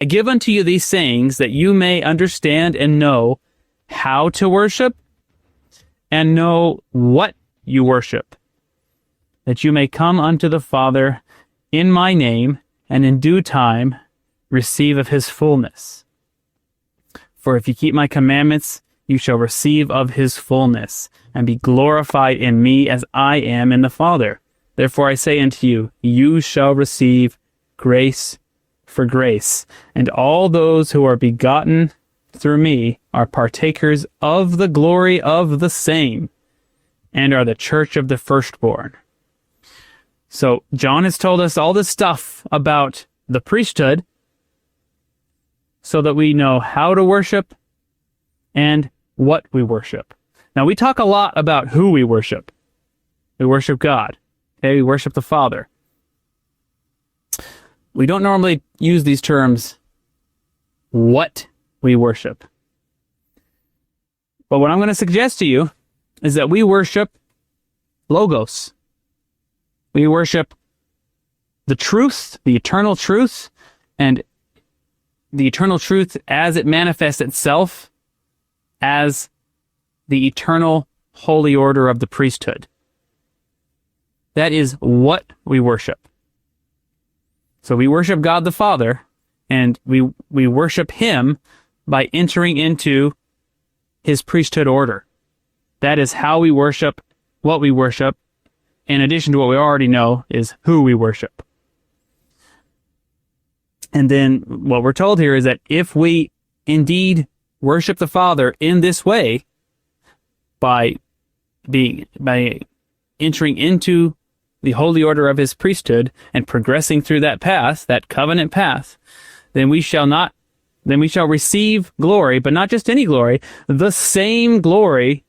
I give unto you these sayings that you may understand and know how to worship and know what you worship, that you may come unto the Father in my name, and in due time receive of his fullness. For if you keep my commandments, you shall receive of his fullness, and be glorified in me as I am in the Father. Therefore I say unto you, you shall receive grace for grace. And all those who are begotten through me are partakers of the glory of the same, and are the church of the firstborn. So John has told us all this stuff about the priesthood so that we know how to worship and what we worship. Now, we talk a lot about who we worship. We worship God. Okay, we worship the Father. We don't normally use these terms, what we worship. But what I'm going to suggest to you is that we worship Logos. We worship the truth, the eternal truth, and the eternal truth as it manifests itself as the eternal holy order of the priesthood. That is what we worship. So we worship God the Father, and we worship him by entering into his priesthood order. That is how we worship, what we worship, in addition to what we already know is who we worship. And then what we're told here is that if we indeed worship the Father in this way, by entering into the holy order of his priesthood and progressing through that path, that covenant path, then we shall receive glory, but not just any glory, the same glory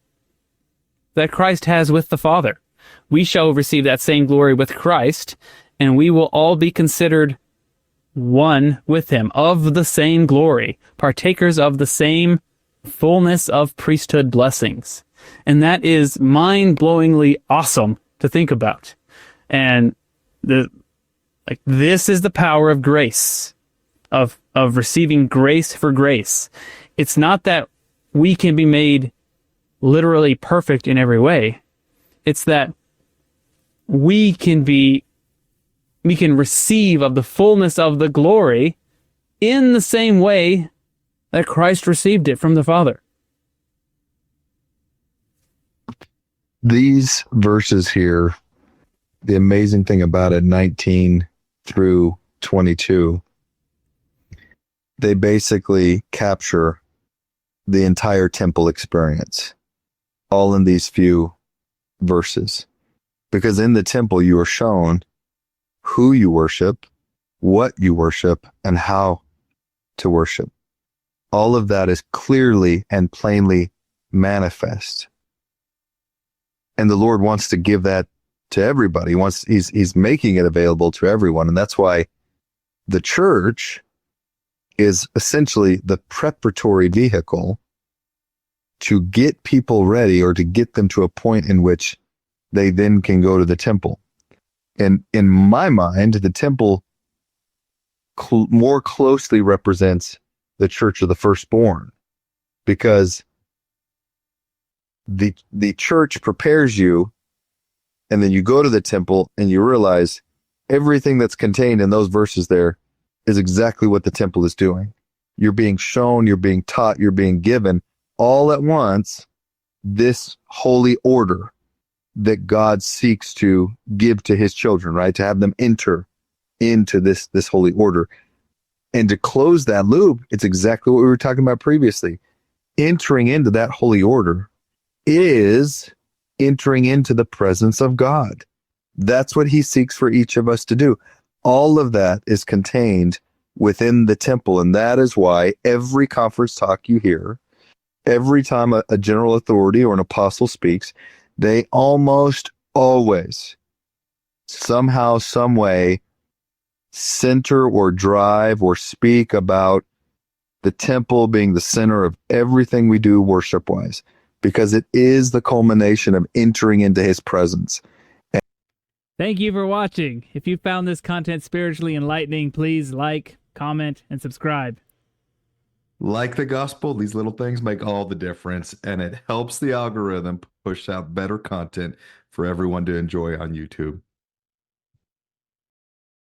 that Christ has with the Father. We shall receive that same glory with Christ, and we will all be considered one with him, of the same glory, partakers of the same fullness of priesthood blessings. And that is mind-blowingly awesome to think about. And this is the power of grace, of receiving grace for grace. It's not that we can be made literally perfect in every way. It's that we can receive of the fullness of the glory in the same way that Christ received it from the Father. These verses here, the amazing thing about it, 19 through 22, they basically capture the entire temple experience, all in these few verses. Because in the temple, you are shown who you worship, what you worship, and how to worship. All of that is clearly and plainly manifest. And the Lord wants to give that to everybody. He's making it available to everyone. And that's why the church is essentially the preparatory vehicle to get people ready, or to get them to a point in which they then can go to the temple. And in my mind, the temple more closely represents the church of the firstborn, because the church prepares you, and then you go to the temple and you realize everything that's contained in those verses there is exactly what the temple is doing. You're being shown, you're being taught, you're being given all at once this holy order that God seeks to give to his children, right? To have them enter into this holy order. And to close that loop, it's exactly what we were talking about previously. Entering into that holy order is entering into the presence of God. That's what he seeks for each of us to do. All of that is contained within the temple. And that is why every conference talk you hear, every time a general authority or an apostle speaks, they almost always, somehow, some way, center or drive or speak about the temple being the center of everything we do worship-wise, because it is the culmination of entering into his presence. Thank you for watching. If you found this content spiritually enlightening, please like, comment, comment, and subscribe. Like the gospel, these little things make all the difference, and it helps the algorithm push out better content for everyone to enjoy on YouTube.